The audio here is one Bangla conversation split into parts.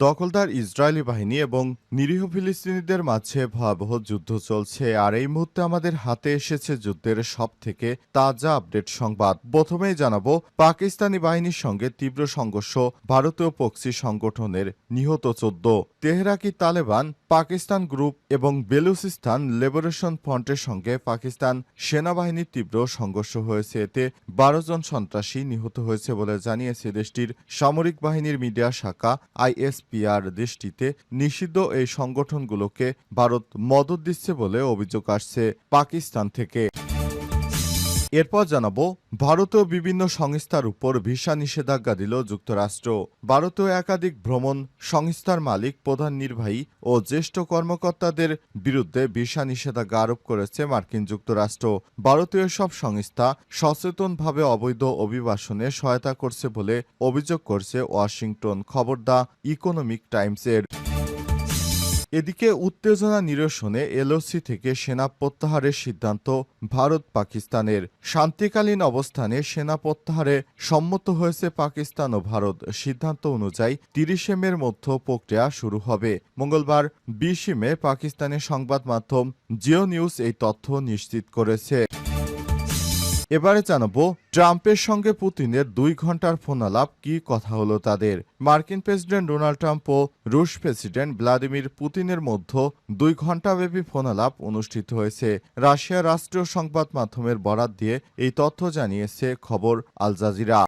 দখলদার ইসরায়েলি বাহিনী এবং নিরীহ ফিলিস্তিনিদের মাঝে ভয়াবহ যুদ্ধ চলছে, আর এই মুহূর্তে আমাদের হাতে এসেছে যুদ্ধের সবথেকে তাজা আপডেট সংবাদ। প্রথমেই জানাবো, পাকিস্তানি বাহিনীর সঙ্গে তীব্র সংঘর্ষ, ভারতীয় প্রক্সি সংগঠনের নিহত 14। তেহরাকি তালেবান পাকিস্তান গ্রুপ এবং বেলুচিস্তান লিবারেশন ফ্রন্টের সঙ্গে পাকিস্তান সেনাবাহিনীর তীব্র সংঘর্ষ হয়েছে। এতে 12 জন সন্ত্রাসী নিহত হয়েছে বলে জানিয়েছে দেশটির সামরিক বাহিনীর মিডিয়া শাখা আইএসপিআর। দেশটিতে নিষিদ্ধ এই সংগঠনগুলোকে ভারত মদত দিচ্ছে বলে অভিযোগ আসছে পাকিস্তান থেকে। এরপর জানাবো, ভারতীয় বিভিন্ন সংস্থার উপর ভিসা নিষেধাজ্ঞা দিল যুক্তরাষ্ট্র। ভারতীয় একাধিক ভ্রমণ সংস্থার মালিক, প্রধান নির্বাহী ও জ্যেষ্ঠ কর্মকর্তাদের বিরুদ্ধে ভিসা নিষেধাজ্ঞা আরোপ করেছে মার্কিন যুক্তরাষ্ট্র। ভারতীয় সব সংস্থা সচেতনভাবে অবৈধ অভিবাসনে সহায়তা করছে বলে অভিযোগ করছে ওয়াশিংটন। খবর দ্য ইকোনমিক টাইমসের। এদিকে উত্তেজনা নিরসনে এলওসি থেকে সেনা প্রত্যাহারের সিদ্ধান্ত ভারত পাকিস্তানের। শান্তিকালীন অবস্থানে সেনা প্রত্যাহারে সম্মত হয়েছে পাকিস্তান ও ভারত। সিদ্ধান্ত অনুযায়ী 30 মের মধ্যে প্রক্রিয়া শুরু হবে। মঙ্গলবার 20 মে পাকিস্তানের সংবাদ মাধ্যম জিও নিউজ এই তথ্য নিশ্চিত করেছে। এবারে জানাবো, ট্রাম্পের সঙ্গে পুতিনের 2 ঘন্টার ফোনালাপ, কি কথা হলো তাদের। মার্কিন প্রেসিডেন্ট ডোনাল্ড ট্রাম্প ও রুশ প্রেসিডেন্ট ভ্লাদিমির পুতিনের মধ্যে 2 ঘণ্টাব্যাপী ফোনালাপ অনুষ্ঠিত হয়েছে। রাশিয়ার রাষ্ট্রীয় সংবাদ মাধ্যমের বরাত দিয়ে এই তথ্য জানিয়েছে খবর আল জাজিরা।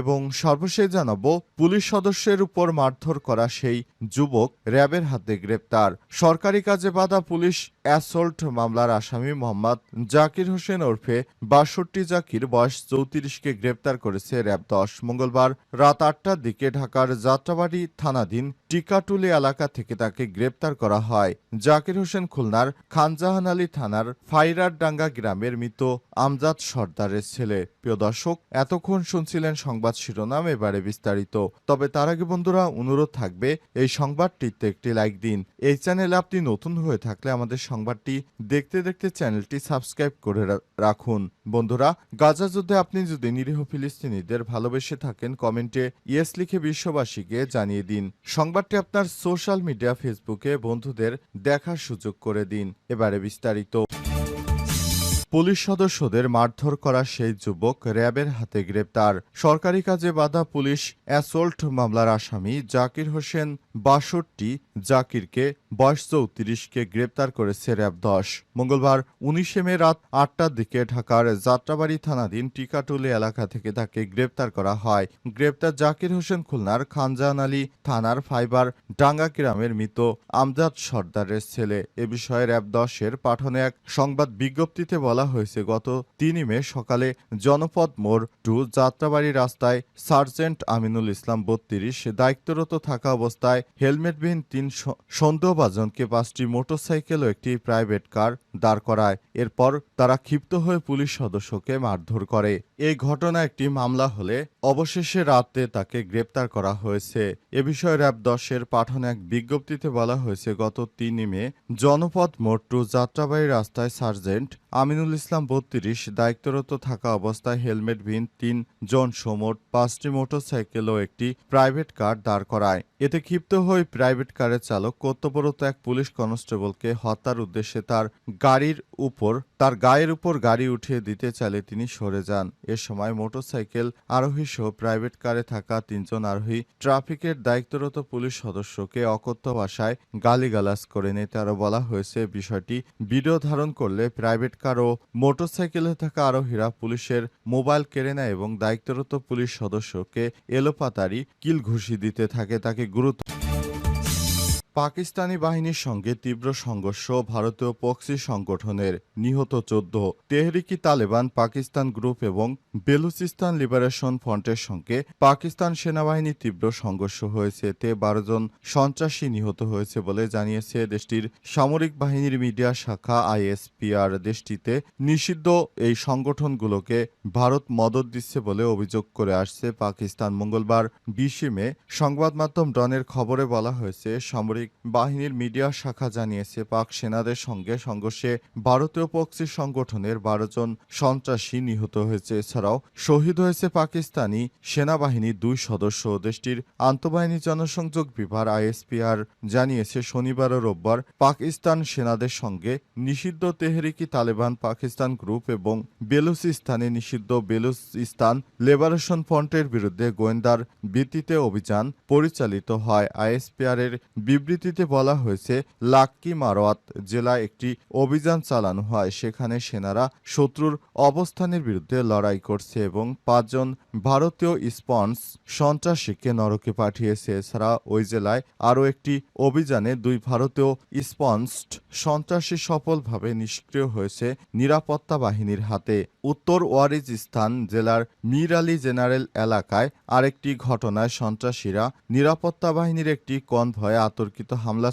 এবং সর্বশেষ জানাবো, পুলিশ সদস্যের উপর মারধর করা সেই যুবক র্যাবের হাতে গ্রেপ্তার। সরকারি কাজে বাধা পুলিশ অ্যাসল্ট মামলার আসামি মোহাম্মদ জাকির হোসেন ওরফে 62 জাকির, বয়স 34কে গ্রেপ্তার করেছে র্যাব 10। মঙ্গলবার রাত 8টার দিকে ঢাকার যাত্রাবাড়ি থানাধীন টিকাটুলি এলাকা থেকে তাকে গ্রেপ্তার করা হয়। জাকির হোসেন খুলনার খানজাহান আলী থানার ফাইরারডাঙ্গা গ্রামের মৃত আমজাদ সর্দারের ছেলে। প্রিয় দর্শক, এতক্ষণ শুনছিলেন সংবাদ শিরোনাম, এবারে বিস্তারিত। তবে তার আগে বন্ধুরা, অনুরোধ থাকবে এই সংবাদটিতে একটি লাইক দিন। এই চ্যানেলে আপনি নতুন হয়ে থাকলে আমাদের সংবাদটি দেখতে দেখতে চ্যানেলটি সাবস্ক্রাইব করে রাখুন। বন্ধুরা, গাজা যুদ্ধে আপনি যদি নিরীহ ফিলিস্তিনিদের ভালোবেসে থাকেন, কমেন্টে ইয়েস লিখে বিশ্ববাসীকে জানিয়ে দিন। সংবাদটি আপনার সোশ্যাল মিডিয়া ফেসবুকে বন্ধুদের দেখার সুযোগ করে দিন। এবারে বিস্তারিত। পুলিশ সদস্যদের মারধর করা সেই যুবক র্যাবের হাতে গ্রেপ্তার। সরকারি কাজে বাধা পুলিশ অ্যাসল্ট মামলার আসামি জাকির হোসেন 62 জাকিরকে, বয়স 34কে গ্রেপ্তার করেছে র্যাব 10। মঙ্গলবার 19 মে রাত 8টার দিকে ঢাকার যাত্রাবাড়ি থানাধীন টিকাটুলি এলাকা থেকে তাকে গ্রেপ্তার করা হয়। গ্রেপ্তার জাকির হোসেন খুলনার খানজাহান আলী থানার ফাইবার ডাঙ্গা গ্রামের মৃত আমজাদ সর্দারের ছেলে। এ বিষয়ে র্যাব 10-এর পাঠানো এক সংবাদ বিজ্ঞপ্তিতে বলা হয়েছে, গত 3 মে সকালে জনপদ মোড় 2 যাত্রাবাড়ি রাস্তায় সার্জেন্ট আমিনুল ইসলাম 32 দায়িত্বরত থাকা অবস্থায় হেলমেটবিহীন 3 সন্দেহভাজনকে 5টি মোটরসাইকেল ও একটি প্রাইভেট কার দাঁড় করায়। এরপর তারা ক্ষিপ্ত হয়ে পুলিশ সদস্যকে মারধর করে। এই ঘটনা একটি মামলা হলে অবশেষে রাতে তাকে গ্রেপ্তার করা হয়েছে। এ বিষয়ে র্যাব 10-এর পাঠানো এক বিজ্ঞপ্তিতে বলা হয়েছে, গত 3 মে জনপদ মোড় 2 যাত্রাবাড়ি রাস্তায় সার্জেন্ট আমিনুল ইসলাম 32 দায়িত্বরত থাকা অবস্থায় হেলমেটবিহীন 3 জন মোট 5টি মোটরসাইকেল ও একটি প্রাইভেট কার দাঁড় করায়। এতে ক্ষিপ্ত হয়ে প্রাইভেট কারের চালক কর্তব্যরত এক পুলিশ কনস্টেবলকে হত্যার উদ্দেশ্যে তার গায়ের উপর গাড়ি উঠিয়ে দিতে চাইলে তিনি সরে যান। এ সময় মোটরসাইকেল আরোহী সহ প্রাইভেট কারে থাকা 3 জন আরোহী ট্রাফিকের দায়িত্বরত পুলিশ সদস্যকে অকথ্য ভাষায় গালিগালাজ করে নেয়। আরও বলা হয়েছে, বিষয়টি ভিডিও ধারণ করলে প্রাইভেট কার ও মোটরসাইকেলে থাকা আরোহীরা পুলিশের মোবাইল কেড়ে নেয় এবং দায়িত্বরত পুলিশ সদস্যকে এলোপাতাড়ি কিল ঘুষি দিতে থাকে। তাকে গুরুতর পাকিস্তানি বাহিনীর সঙ্গে তীব্র সংঘর্ষ, ভারতীয় প্রক্সি সংগঠনের নিহত 14। তেহরিকি তালেবান পাকিস্তান গ্রুপ এবং বেলুচিস্তান লিবারেশন ফ্রন্টের সঙ্গে পাকিস্তান সেনাবাহিনীর তীব্র সংঘর্ষ হয়েছে। এতে 12 জন সন্ত্রাসী নিহত হয়েছে বলে জানিয়েছে দেশটির সামরিক বাহিনীর মিডিয়া শাখা আইএসপিআর। দেশটিতে নিষিদ্ধ এই সংগঠনগুলোকে ভারত মদত দিচ্ছে বলে অভিযোগ করে আসছে পাকিস্তান। মঙ্গলবার 20 মে সংবাদ মাধ্যম ডনের খবরে বলা হয়েছে, সামরিক সামরিক বাহিনীর মিডিয়া শাখা জানিয়েছে, পাক সেনাদের সঙ্গে সংঘর্ষে ভারতীয় প্রক্সি সংগঠনের 12 জন সন্ত্রাসী নিহত হয়েছে। এছাড়াও শহীদ হয়েছে পাকিস্তানি সেনাবাহিনীর 2 সদস্য। দেশটির আন্তঃবাহিনী জনসংযোগ বিভাগ আইএসপিআর জানিয়েছে, শনিবার ও রোববার পাকিস্তান সেনাদের সঙ্গে নিষিদ্ধ তেহরিকি তালেবান পাকিস্তান গ্রুপ এবং বেলুচিস্তানে নিষিদ্ধ বেলুচিস্তান লিবারেশন ফ্রন্টের বিরুদ্ধে গোয়েন্দার ভিত্তিতে অভিযান পরিচালিত হয়। আইএসপিআর এর বিবৃতিতে বলা হয়েছে, লাক্কি মারওয়াত জেলায় একটি অভিযান চালানো হয়। সেখানে সেনারা শত্রুর অবস্থানের বিরুদ্ধে লড়াই করছে এবং 5 জন ভারতীয় স্পন্স সন্ত্রাসীকে নরকে পাঠিয়েছে। এছাড়া ওই জেলায় আরও একটি অভিযানে 2 ভারতীয় স্পন্সড সন্ত্রাসী সফলভাবে নিষ্ক্রিয় হয়েছে নিরাপত্তা বাহিনীর হাতে। উত্তর ওয়াজিরিস্তান জেলার মীর আলী জেনারেল এলাকায় আরেকটি ঘটনায় সন্ত্রাসীরা নিরাপত্তা বাহিনীর একটি কনভয়ে অতর্কিত হামলা।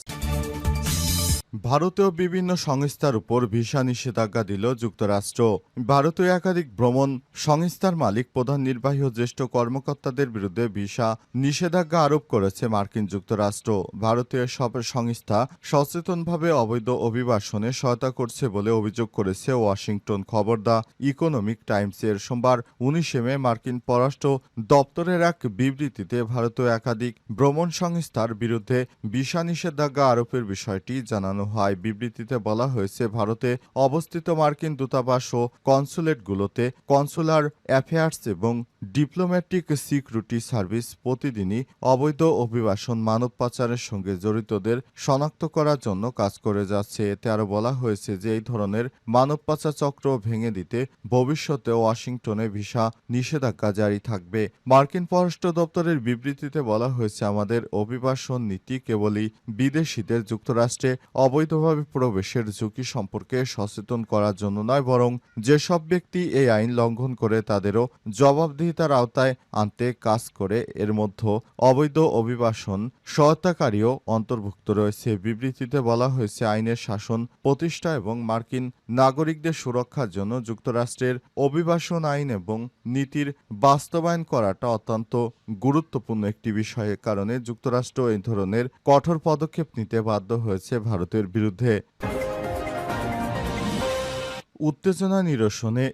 ভারতীয় বিভিন্ন সংস্থার উপর ভিসা নিষেধাজ্ঞা দিল যুক্তরাষ্ট্র। ভারতীয় একাধিক ভ্রমণ সংস্থার মালিক, প্রধান নির্বাহী ও জ্যেষ্ঠ কর্মকর্তাদের বিরুদ্ধে ভিসা নিষেধাজ্ঞা আরোপ করেছে মার্কিন যুক্তরাষ্ট্র। ভারতীয় সব সংস্থা সচেতনভাবে অবৈধ অভিবাসনে সহায়তা করছে বলে অভিযোগ করেছে ওয়াশিংটন। খবর দ্য ইকোনমিক টাইমসের সোমবার 19 মে মার্কিন পররাষ্ট্র দপ্তরের এক বিবৃতিতে ভারতীয় একাধিক ভ্রমণ সংস্থার বিরুদ্ধে ভিসা নিষেধাজ্ঞা আরোপের বিষয়টি জানানো হয়। বিবৃতিতে বলা হয়েছে, ভারতে অবস্থিত মার্কিন দূতাবাস ও কনসুলেটগুলোতে কনসুলার অ্যাফেয়ার্স এবং ডিপ্লোম্যাটিক সিকিউরিটি সার্ভিস প্রতিদিনই অবৈধ অভিবাসন, মানব পাচারের সঙ্গে জড়িতদের শনাক্ত করার জন্য কাজ করে যাচ্ছে। এতে আরও বলা হয়েছে যে এই ধরনের মানব পাচার চক্র ভেঙে দিতে ভবিষ্যতে ওয়াশিংটনে ভিসা নিষেধাজ্ঞা জারি থাকবে। মার্কিন পররাষ্ট্র দপ্তরের বিবৃতিতে বলা হয়েছে, আমাদের অভিবাসন নীতি কেবলই বিদেশিদের যুক্তরাষ্ট্রে অবৈধভাবে প্রবেশের ঝুঁকি সম্পর্কে সচেতন করার জন্য নয়, বরং যেসব ব্যক্তি এই আইন লঙ্ঘন করে তাদেরও জবাবদিহিতার আওতায় আনতে কাজ করে। এর মধ্যে অবৈধ অভিবাসন সহায়তাকারীও অন্তর্ভুক্ত রয়েছে। বিবৃতিতে বলা হয়েছে, আইনের শাসন প্রতিষ্ঠা এবং মার্কিন নাগরিকদের সুরক্ষার জন্য যুক্তরাষ্ট্রের অভিবাসন আইন এবং নীতির বাস্তবায়ন করাটা অত্যন্ত গুরুত্বপূর্ণ একটি বিষয়ের কারণে যুক্তরাষ্ট্র এই ধরনের কঠোর পদক্ষেপ নিতে বাধ্য হয়েছে ভারতের বিরুদ্ধে। উত্তেজনা নিরসনে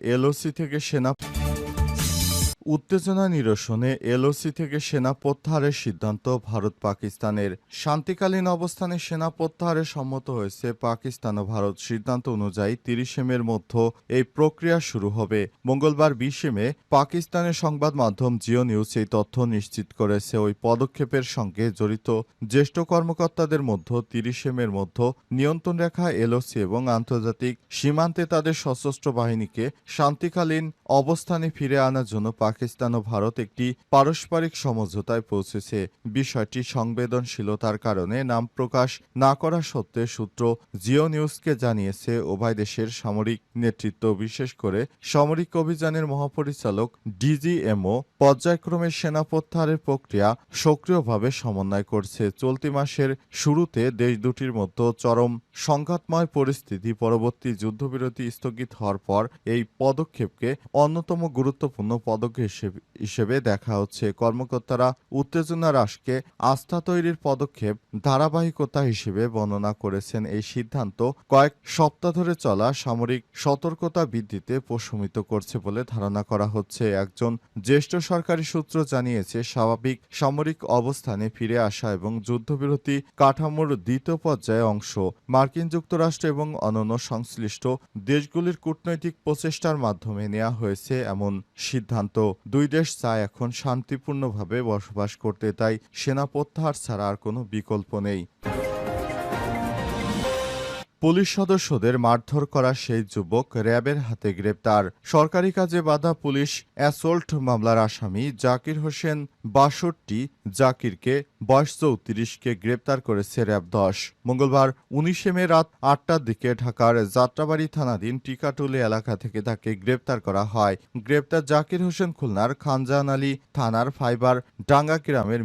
এলওসি থেকে সেনা প্রত্যাহারের সিদ্ধান্ত ভারত পাকিস্তানের। শান্তিকালীন অবস্থানে সেনা প্রত্যাহারে সম্মত হয়েছে পাকিস্তান ও ভারত। সিদ্ধান্ত অনুযায়ী 30 মের মধ্যে এই প্রক্রিয়া শুরু হবে। মঙ্গলবার 20 মে পাকিস্তানের সংবাদ মাধ্যম জিও নিউজ এই তথ্য নিশ্চিত করেছে। ওই পদক্ষেপের সঙ্গে জড়িত জ্যেষ্ঠ কর্মকর্তাদের মধ্যে 30 মের মধ্যে নিয়ন্ত্রণ রেখা, এলওসি এবং আন্তর্জাতিক সীমান্তে তাদের সশস্ত্র বাহিনীকে শান্তিকালীন অবস্থানে ফিরে আনার জন্য পাকিস্তান ও ভারত একটি পারস্পরিক সমঝোতায় পৌঁছেছে। বিষয়টি সংবেদনশীলতার কারণে নাম প্রকাশ না করা সত্ত্বে সূত্র জিও নিউজকে জানিয়েছে, উভয় দেশের সামরিক নেতৃত্ব, বিশেষ করে সামরিক অভিযানের মহাপরিচালক ডিজিএমও পর্যায়ক্রমে সেনা প্রত্যাহারের প্রক্রিয়া সক্রিয়ভাবে সমন্বয় করছে। চলতি মাসের শুরুতে দেশ দুটির মধ্যে চরম সংঘাতময় পরিস্থিতি পরবর্তী যুদ্ধবিরতি স্থগিত হওয়ার পর এই পদক্ষেপকে অন্যতম গুরুত্বপূর্ণ পদক্ষেপ হিসেবে দেখা হচ্ছে। কর্মকর্তারা উত্তেজনা হ্রাসকে আস্থা তৈরির পদক্ষেপ ধারাবাহিকতা হিসেবে বর্ণনা করেছেন। এই সিদ্ধান্ত কয়েক সপ্তাহ ধরে চলা সামরিক সতর্কতা বৃদ্ধিতে প্রশমিত করছে বলে ধারণা করা হচ্ছে। একজন জ্যেষ্ঠ সরকারি সূত্র জানিয়েছে, স্বাভাবিক সামরিক অবস্থানে ফিরে আসা এবং যুদ্ধবিরতি কাঠামোর দ্বিতীয় পর্যায়ে অংশ। মার্কিন যুক্তরাষ্ট্র এবং অন্যান্য সংশ্লিষ্ট দেশগুলির কূটনৈতিক প্রচেষ্টার মাধ্যমে নেওয়া হয়েছে এমন সিদ্ধান্ত। দুই দেশ চায় এখন শান্তিপূর্ণভাবে বসবাস করতে, তাই সেনা প্রত্যাহার ছাড়া আর কোনো বিকল্প নেই। পুলিশ সদস্যদের মারধর করা সেই যুবক র্যাবের হাতে গ্রেপ্তার। সরকারি কাজে বাধা পুলিশ অ্যাসল্ট মামলার আসামি জাকির হোসেন ৬২ জাকিরকে বয়স ৩৪কে গ্রেপ্তার করেছে র্যাব ১০। মঙ্গলবার ১৯ মে রাত ৮টার দিকে ঢাকার যাত্রাবাড়ি থানাধীন টিকাটুলি এলাকা থেকে তাকে গ্রেপ্তার করা হয়। গ্রেপ্তার জাকির হোসেন খুলনার খানজাহান আলী থানার ফাইবার ডাঙ্গা গ্রামের